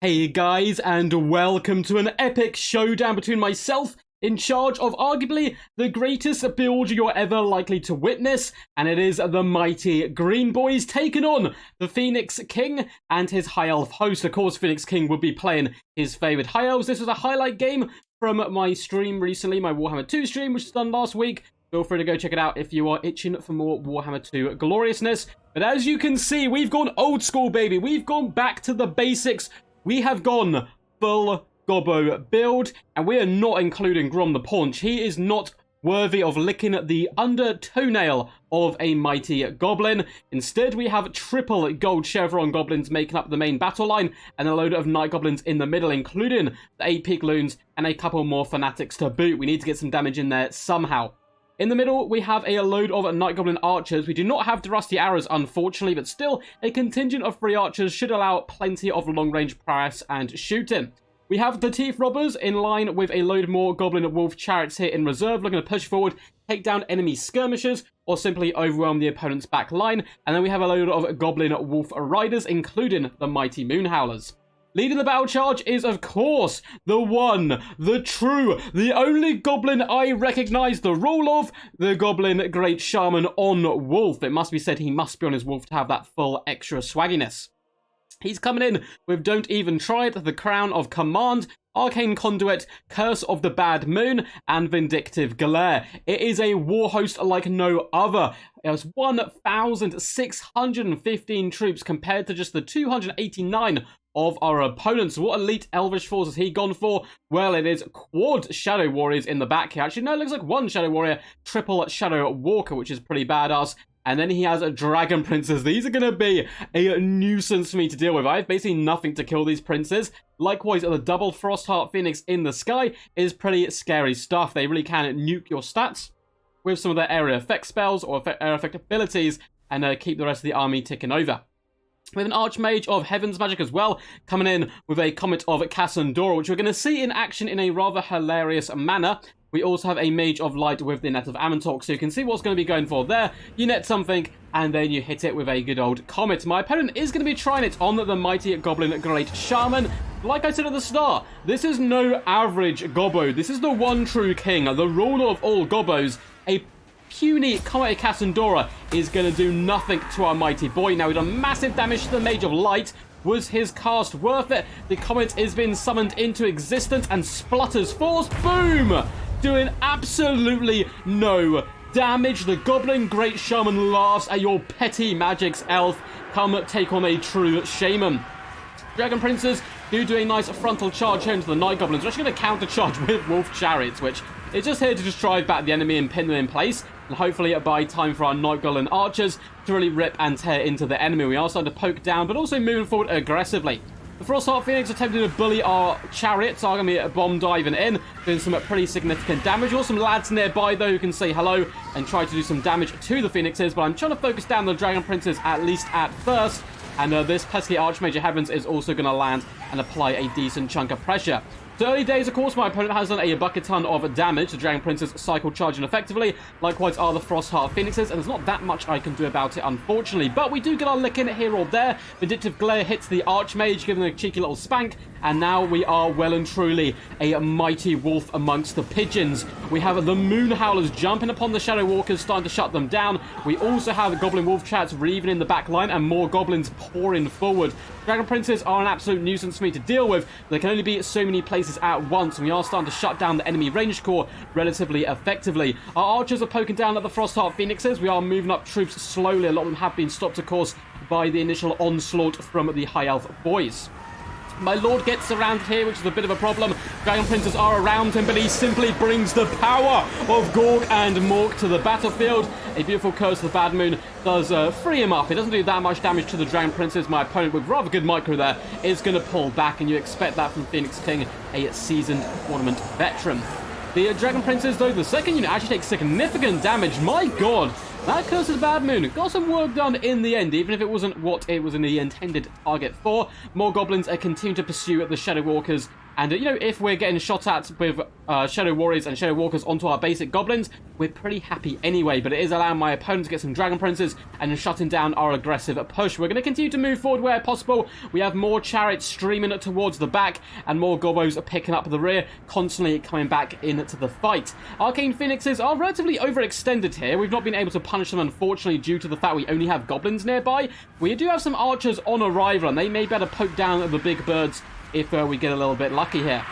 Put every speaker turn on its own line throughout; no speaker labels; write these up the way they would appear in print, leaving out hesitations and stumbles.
Hey guys, and welcome to an epic showdown between myself, in charge of arguably the greatest build you're ever likely to witness, and it is the mighty Green Boys taking on the Phoenix King and his High Elf host. Of course, Phoenix King would be playing his favourite High Elves. This was a highlight game from my stream recently, my Warhammer 2 stream, which was done last week. Feel free to go check it out if you are itching for more Warhammer 2 gloriousness. But as you can see, we've gone old school, baby. We've gone back to the basics. We have gone full Gobbo build, and we are not including Grom the Paunch. He is not worthy of licking the under toenail of a mighty goblin. Instead, we have triple gold chevron goblins making up the main battle line, and a load of night goblins in the middle, including the 8 pigloons and a couple more fanatics to boot. We need to get some damage in there somehow. In the middle, we have a load of Night Goblin archers. We do not have the rusty arrows, unfortunately, but still, a contingent of 3 archers should allow plenty of long-range prowess and shooting. We have the Teeth Robbers in line with a load more Goblin Wolf chariots here in reserve, looking to push forward, take down enemy skirmishers, or simply overwhelm the opponent's back line. And then we have a load of Goblin Wolf riders, including the mighty Moonhowlers. Leading the battle charge is, of course, the one, the true, the only goblin I recognise the role of, the Goblin Great Shaman on Wolf. It must be said he must be on his Wolf to have that full extra swagginess. He's coming in with Don't Even Try It, the Crown of Command, Arcane Conduit, Curse of the Bad Moon, and Vindictive Glare. It is a war host like no other. It has 1,615 troops compared to just the 289 of our opponents. What elite Elvish force has he gone for? Well, it is quad Shadow Warriors in the back here. Actually, no, it looks like 1 Shadow Warrior, triple Shadow Walker, which is pretty badass. And then he has Dragon Princes. These are going to be a nuisance for me to deal with. I have basically nothing to kill these princes. Likewise, the double Frostheart Phoenix in the sky is pretty scary stuff. They really can nuke your stats with some of their area effect spells or area effect abilities and keep the rest of the army ticking over. We have an Archmage of Heaven's Magic as well, coming in with a Comet of Cassandora, which we're going to see in action in a rather hilarious manner. We also have a Mage of Light with the Net of Amantok, so you can see what's going to be going for there. You net something, and then you hit it with a good old Comet. My opponent is going to be trying it on the mighty Goblin Great Shaman. Like I said at the start, this is no average Gobbo. This is the one true king, the ruler of all Gobbos. A puny Comet of Cassandora is going to do nothing to our mighty boy. Now, we done massive damage to the Mage of Light. Was his cast worth it? The Comet is being summoned into existence and splutters force. Boom! Doing absolutely no damage. The Goblin Great Shaman laughs at your petty magics, elf. Come take on a true shaman. Dragon Princes do a nice frontal charge here into the Night Goblins. We're actually going to counter charge with Wolf Chariots, which is just here to just drive back the enemy and pin them in place. And hopefully buy time for our Night Goblin archers to really rip and tear into the enemy. We are starting to poke down, but also moving forward aggressively. The Frostheart Phoenix attempting to bully our chariots are going to be bomb diving in, doing some pretty significant damage. Also some lads nearby, though, who can say hello and try to do some damage to the Phoenixes, but I'm trying to focus down the Dragon Princes at least at first. And this pesky Archmage of Heavens is also going to land and apply a decent chunk of pressure. So early days, of course, my opponent has done a bucket ton of damage. The Dragon Princes cycle charging effectively. Likewise are the Frostheart Phoenixes, and there's not that much I can do about it, unfortunately. But we do get our lick in here or there. Vindictive Glare hits the Archmage, giving him a cheeky little spank. And now we are well and truly a mighty wolf amongst the pigeons. We have the Moonhowlers jumping upon the Shadow Walkers, starting to shut them down. We also have the Goblin Wolf Chats reaving in the back line and more goblins pouring forward. Dragon Princes are an absolute nuisance for me to deal with. There can only be so many places at once, and we are starting to shut down the enemy range corps relatively effectively. Our archers are poking down at the Frostheart Phoenixes. We are moving up troops slowly. A lot of them have been stopped, of course, by the initial onslaught from the High Elf boys. My lord gets around here, which is a bit of a problem. Dragon Princes are around him, but he simply brings the power of Gorg and Mork to the battlefield. A beautiful Curse of the Bad Moon does free him up. It doesn't do that much damage to the Dragon Princes. My opponent, with rather good micro there, is going to pull back, and you expect that from Phoenix King, a seasoned tournament veteran. The Dragon Princes, though, the second unit actually takes significant damage. My god, that Curse of the Bad Moon got some work done in the end, even if it wasn't what it was in the intended target for. More goblins continue to pursue the Shadow Walkers And, you know, if we're getting shot at with Shadow Warriors and Shadow Walkers onto our basic goblins, we're pretty happy anyway. But it is allowing my opponent to get some Dragon Princes and shutting down our aggressive push. We're going to continue to move forward where possible. We have more chariots streaming towards the back and more gobos are picking up the rear, constantly coming back into the fight. Arcane Phoenixes are relatively overextended here. We've not been able to punish them, unfortunately, due to the fact we only have goblins nearby. We do have some archers on arrival, and they may be able to poke down the big birds if we get a little bit lucky here.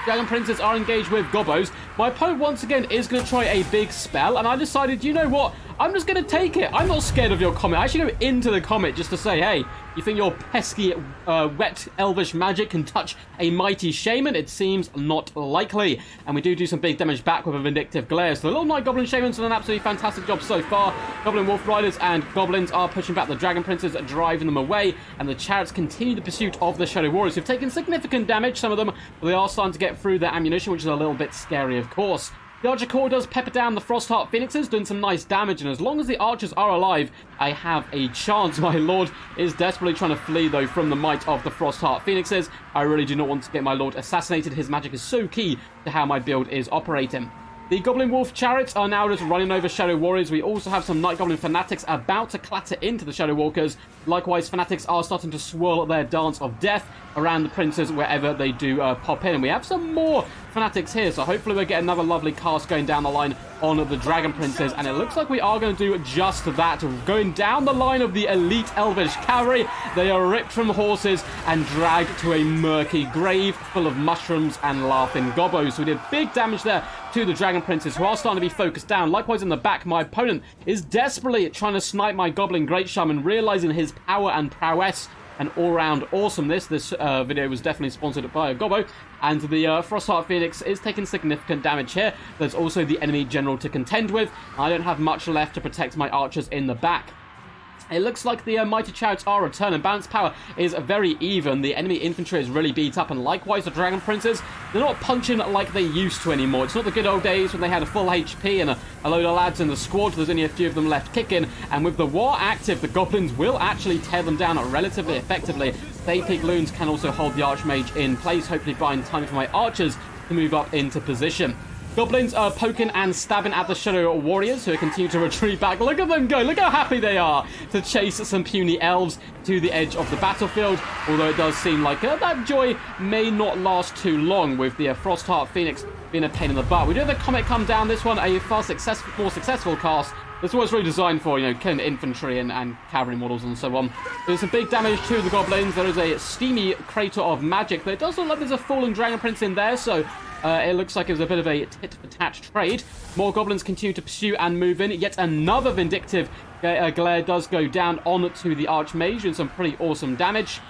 Dragon Princes are engaged with gobos. My opponent, once again, is going to try a big spell, and I decided, you know what? I'm just going to take it. I'm not scared of your comet. I actually go into the comet just to say, hey, you think your pesky, wet, elvish magic can touch a mighty shaman? It seems not likely. And we do some big damage back with a vindictive glare. So the little Night Goblin Shamans done an absolutely fantastic job so far. Goblin Wolf Riders and Goblins are pushing back the Dragon Princes, driving them away. And the chariots continue the pursuit of the Shadow Warriors, who've taken significant damage, some of them. But they are starting to get through their ammunition, which is a little bit scary, of course. The Archer Corps does pepper down the Frostheart Phoenixes, doing some nice damage, and as long as the archers are alive, I have a chance. My lord is desperately trying to flee, though, from the might of the Frostheart Phoenixes. I really do not want to get my lord assassinated. His magic is so key to how my build is operating. The Goblin Wolf Chariots are now just running over Shadow Warriors. We also have some Night Goblin Fanatics about to clatter into the Shadow Walkers. Likewise, Fanatics are starting to swirl their dance of death around the Princes wherever they do pop in. And we have some more Fanatics here, so hopefully we'll get another lovely cast going down the line on the Dragon Princes. And it looks like we are going to do just that. Going down the line of the elite Elvish Cavalry, they are ripped from horses and dragged to a murky grave full of mushrooms and laughing gobos. So we did big damage there to the Dragon Princes, who are starting to be focused down. Likewise, in the back, my opponent is desperately trying to snipe my Goblin Great Shaman, realizing his power and prowess and all-round awesomeness. This video was definitely sponsored by a Gobbo, and the Frostheart Phoenix is taking significant damage here. There's also the enemy general to contend with. I don't have much left to protect my archers in the back. It looks like the Mighty Chariots are returning. Balance power is very even. The enemy infantry is really beat up, and likewise the Dragon Princes, they're not punching like they used to anymore. It's not the good old days when they had a full HP and a load of lads in the squad. There's only a few of them left kicking, and with the war active, the Goblins will actually tear them down relatively effectively. The AP Loons can also hold the Archmage in place, hopefully buying time for my archers to move up into position. Goblins are poking and stabbing at the Shadow Warriors, who continue to retreat back. Look at them go. Look how happy they are to chase some puny elves to the edge of the battlefield. Although it does seem like that joy may not last too long, with the Frostheart Phoenix being a pain in the butt. We do have the Comet come down. This one, a far more successful cast. This was really designed for, you know, killing infantry and cavalry models and so on. There's some big damage to the Goblins. There is a steamy crater of magic. But it does look like there's a fallen Dragon Prince in there, so it looks like it was a bit of a tit-for-tat trade. More Goblins continue to pursue and move in. Yet another vindictive glare does go down onto the Archmage, and some pretty awesome damage.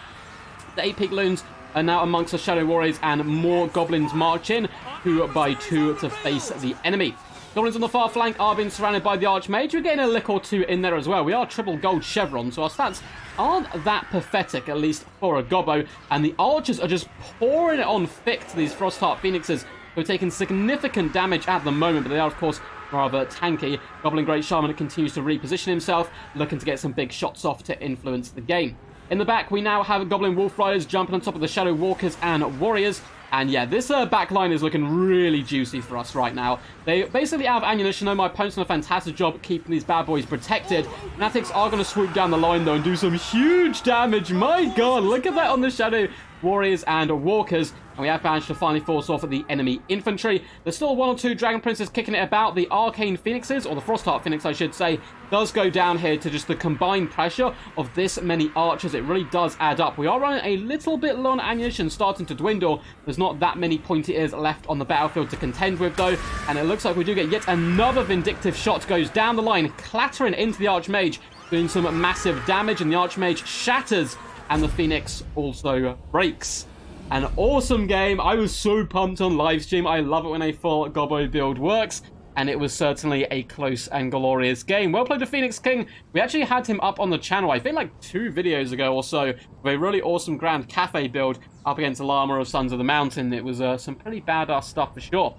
The 8 Pigloons are now amongst the Shadow Warriors, and more Goblins march in, 2 by 2 to face the enemy. Goblins on the far flank are being surrounded by the Archmage. We're getting a lick or two in there as well. We are triple gold chevron, so our stats aren't that pathetic, at least for a Gobbo. And the archers are just pouring it on thick to these Frostheart Phoenixes, who are taking significant damage at the moment, but they are, of course, rather tanky. Goblin Great Shaman continues to reposition himself, looking to get some big shots off to influence the game. In the back, we now have Goblin Wolf Riders jumping on top of the Shadow Walkers and Warriors. And yeah, this back line is looking really juicy for us right now. They basically have ammunition, though. My opponent's done a fantastic job keeping these bad boys protected. Fanatics are going to swoop down the line, though, and do some huge damage. My god, look at that on the Shadow Warriors and Walkers. And we have managed to finally force off the enemy infantry. There's still 1 or 2 Dragon Princes kicking it about. The Arcane Phoenixes, or the Frostheart Phoenix, I should say, does go down here to just the combined pressure of this many archers. It really does add up. We are running a little bit low on ammunition, starting to dwindle. There's not that many pointy ears left on the battlefield to contend with, though. And it looks like we do get yet another vindictive shot. Goes down the line, clattering into the Archmage, doing some massive damage. And the Archmage shatters, and the Phoenix also breaks. An awesome game. I was so pumped on live stream. I love it when a full Gobbo build works, and it was certainly a close and glorious game. Well played to Phoenix King. We actually had him up on the channel, I think like 2 videos ago or so, with a really awesome Grand Cafe build up against Llama of Sons of the Mountain. It was some pretty badass stuff for sure.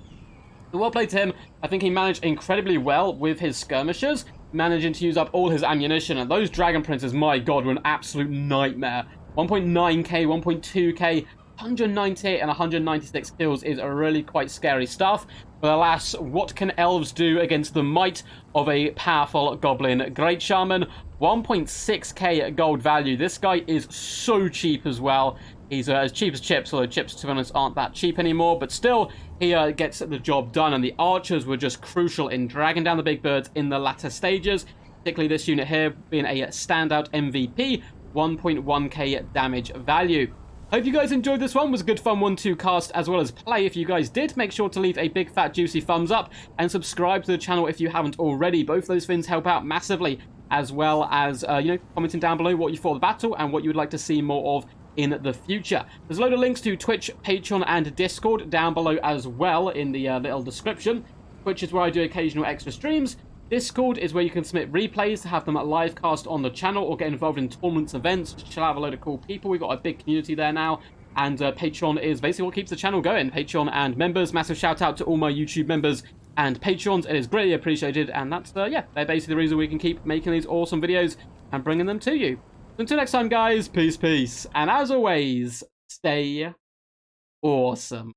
So well played to him. I think he managed incredibly well with his skirmishers, managing to use up all his ammunition, and those Dragon Princes, my god, were an absolute nightmare. 1.9k, 1.2k, 198 and 196 kills is really quite scary stuff. But alas, what can elves do against the might of a powerful goblin great shaman? 1.6k gold value. This guy is so cheap as well. He's as cheap as chips, although chips, to be honest, aren't that cheap anymore. But still, he gets the job done. And the archers were just crucial in dragging down the big birds in the latter stages. Particularly this unit here being a standout MVP. 1.1k damage value. Hope you guys enjoyed this one. It was a good fun one to cast as well as play. If you guys did, make sure to leave a big fat juicy thumbs up and subscribe to the channel if you haven't already. Both those things help out massively, as well as commenting down below what you thought of the battle and what you would like to see more of in the future. There's a load of links to Twitch, Patreon, and Discord down below as well in the little description. Twitch is where I do occasional extra streams. Discord is where you can submit replays to have them live cast on the channel or get involved in tournaments, events, chill out with a load of cool people. We've got a big community there now. And Patreon is basically what keeps the channel going. Patreon and members. Massive shout out to all my YouTube members and Patrons. It is greatly appreciated. And that's, yeah, they're basically the reason we can keep making these awesome videos and bringing them to you. Until next time, guys, peace, peace. And as always, stay awesome.